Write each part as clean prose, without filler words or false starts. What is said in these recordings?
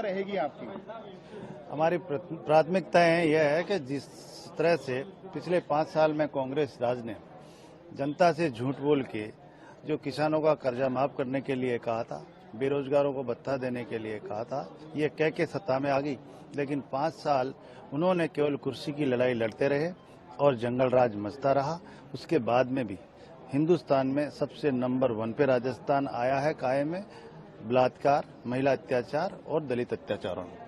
रहेगी आपकी? हमारी प्राथमिकताएं यह है कि जिस तरह से पिछले 5 साल में कांग्रेस राज ने जनता से झूठ बोल के जो किसानों का कर्जा माफ करने के लिए कहा था, बेरोजगारों को भत्ता देने के लिए कहा था, ये कह के सत्ता में आ गई। लेकिन 5 साल उन्होंने केवल कुर्सी की लड़ाई लड़ते रहे और जंगल राज मचता रहा। उसके बाद में भी हिंदुस्तान में सबसे नंबर 1 पे राजस्थान आया है कायम में बलात्कार, महिला अत्याचार और दलित अत्याचारों में।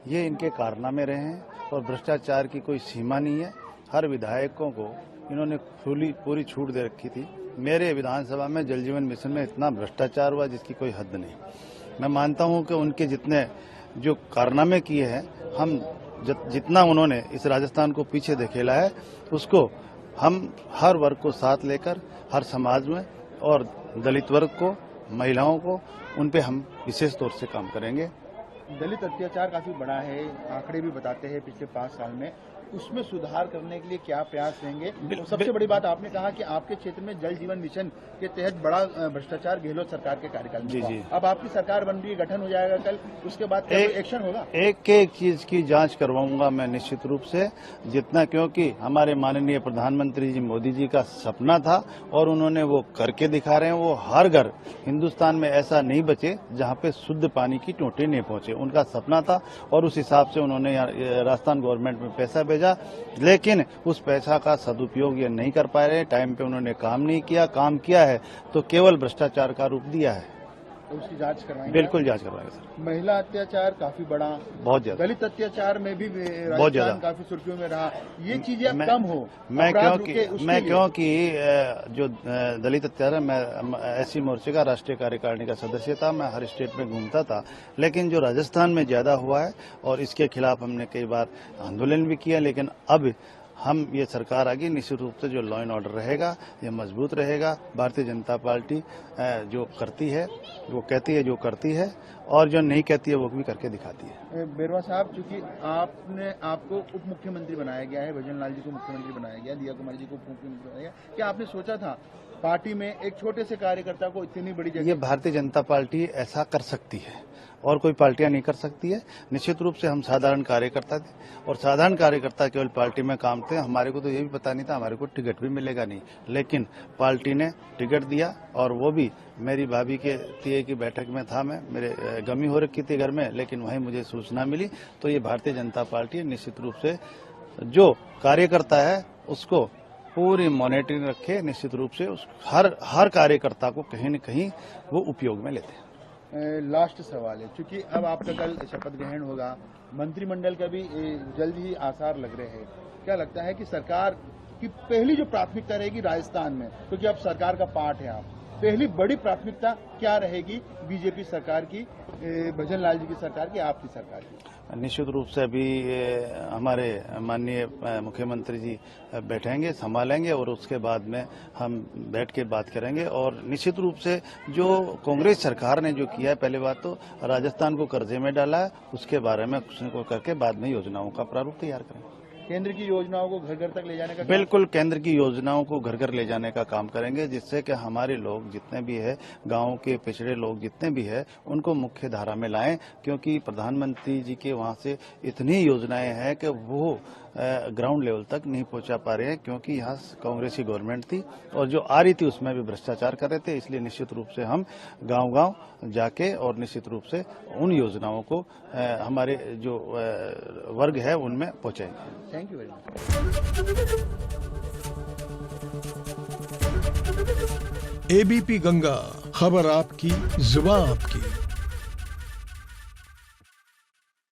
ये इनके कारनामे रहे हैं और भ्रष्टाचार की कोई सीमा नहीं है। हर विधायकों को इन्होंने पूरी छूट दे रखी थी। मेरे विधानसभा में जल जीवन मिशन में इतना भ्रष्टाचार हुआ जिसकी कोई हद नहीं। मैं मानता हूं कि उनके जितने जो कारनामे किए हैं, हम जितना उन्होंने इस राजस्थान को पीछे धकेला है, उसको हम हर वर्ग को साथ लेकर हर समाज में और दलित वर्ग को, महिलाओं को, उन पे हम विशेष तौर से काम करेंगे। दलित अत्याचार काफी बड़ा है, आंकड़े भी बताते हैं पिछले 5 साल में। उसमें सुधार करने के लिए क्या प्रयास रहेंगे? और सबसे बड़ी बात आपने कहा कि आपके क्षेत्र में जल जीवन मिशन के तहत बड़ा भ्रष्टाचार गहलोत सरकार के कार्यकाल में हुआ। अब आपकी सरकार बन रही है, गठन हो जाएगा कल, उसके बाद एक्शन होगा? एक चीज की जांच करवाऊंगा मैं निश्चित रूप से, जितना, क्योंकि हमारे माननीय प्रधानमंत्री जी मोदी जी का सपना था और उन्होंने वो करके दिखा रहे हैं। वो हर घर हिंदुस्तान में ऐसा नहीं बचे जहां पे शुद्ध पानी की टोटी नहीं पहुंचे। उनका सपना था और उस हिसाब से उन्होंने राजस्थान गवर्नमेंट में पैसा भेजा, लेकिन उस पैसा का सदुपयोग ये नहीं कर पा रहे। टाइम पे उन्होंने काम नहीं किया, काम किया है तो केवल भ्रष्टाचार का रूप दिया है। तो उसकी जांच करवाएंगे? बिल्कुल जांच करवाएंगे सर। महिला अत्याचार काफी बड़ा, बहुत ज्यादा। दलित अत्याचार में भी बहुत ज्यादा काफी सुर्खियों में रहा। ये चीजें अब कम हो। मैं क्योंकि जो दलित अत्याचार, मैं एससी मोर्चे का राष्ट्रीय कार्यकारिणी का सदस्य था, मैं हर स्टेट में घूमता था, लेकिन जो राजस्थान में ज्यादा हुआ है और इसके खिलाफ हमने कई बार आंदोलन भी किया। लेकिन अब हम ये सरकार आ गई, निश्चित रूप से जो लॉ एंड ऑर्डर रहेगा ये मजबूत रहेगा। भारतीय जनता पार्टी जो करती है वो कहती है, जो करती है, और जो नहीं कहती है वो भी करके दिखाती है। बेरवा साहब, चूंकि आपको उप मुख्यमंत्री बनाया गया है, भजन लाल जी को मुख्यमंत्री बनाया गया, दिया कुमारी जी को उप मुख्यमंत्री बनाया गया, क्या आपने सोचा था पार्टी में एक छोटे से कार्यकर्ता को इतनी बड़ी जगह? ये भारतीय जनता पार्टी ऐसा कर सकती है और कोई पार्टियां नहीं कर सकती है। निश्चित रूप से हम साधारण कार्यकर्ता थे और साधारण कार्यकर्ता केवल पार्टी में काम थे। हमारे को तो ये भी पता नहीं था हमारे को टिकट भी मिलेगा नहीं, लेकिन पार्टी ने टिकट दिया और वो भी मेरी भाभी के तिये की बैठक में था। मैं, मेरे गमी हो रखी थी घर में, लेकिन वहीं मुझे सूचना मिली। तो ये भारतीय जनता पार्टी निश्चित रूप से जो कार्यकर्ता है उसको पूरी मॉनिटरिंग रखे, निश्चित रूप से हर कार्यकर्ता को कहीं न कहीं वो उपयोग में लेते हैं। लास्ट सवाल है, क्योंकि अब आपका कल शपथ ग्रहण होगा, मंत्रिमंडल का भी जल्द ही आसार लग रहे हैं। क्या लगता है कि सरकार की पहली जो प्राथमिकता रहेगी राजस्थान में, क्योंकि अब सरकार का पार्ट है, आप पहली बड़ी प्राथमिकता क्या रहेगी बीजेपी सरकार की, भजन लाल जी की सरकार की, आपकी सरकार की? निश्चित रूप से अभी हमारे माननीय मुख्यमंत्री जी बैठेंगे, संभालेंगे और उसके बाद में हम बैठ के बात करेंगे। और निश्चित रूप से जो कांग्रेस सरकार ने जो किया है, पहले बात तो राजस्थान को कर्जे में डाला है, उसके बारे में कुछ न कुछ करके बाद में योजनाओं का प्रारूप तैयार करेंगे। केंद्र की योजनाओं को घर घर तक ले जाने का? बिल्कुल, केंद्र की योजनाओं को घर घर ले जाने का काम करेंगे, जिससे कि हमारे लोग जितने भी है, गांव के पिछड़े लोग जितने भी है, उनको मुख्य धारा में लाएं। क्योंकि प्रधानमंत्री जी के वहां से इतनी योजनाएं हैं कि वो ग्राउंड लेवल तक नहीं पहुंचा पा रहे हैं, क्योंकि यहाँ कांग्रेस की गवर्नमेंट थी और जो आ रही थी उसमें भी भ्रष्टाचार कर रहे थे। इसलिए निश्चित रूप से हम गांव-गांव जाके और निश्चित रूप से उन योजनाओं को हमारे जो वर्ग है उनमें पहुंचाएंगे। Thank you very much. ABP Ganga, खबर आपकी, जुबान आपकी।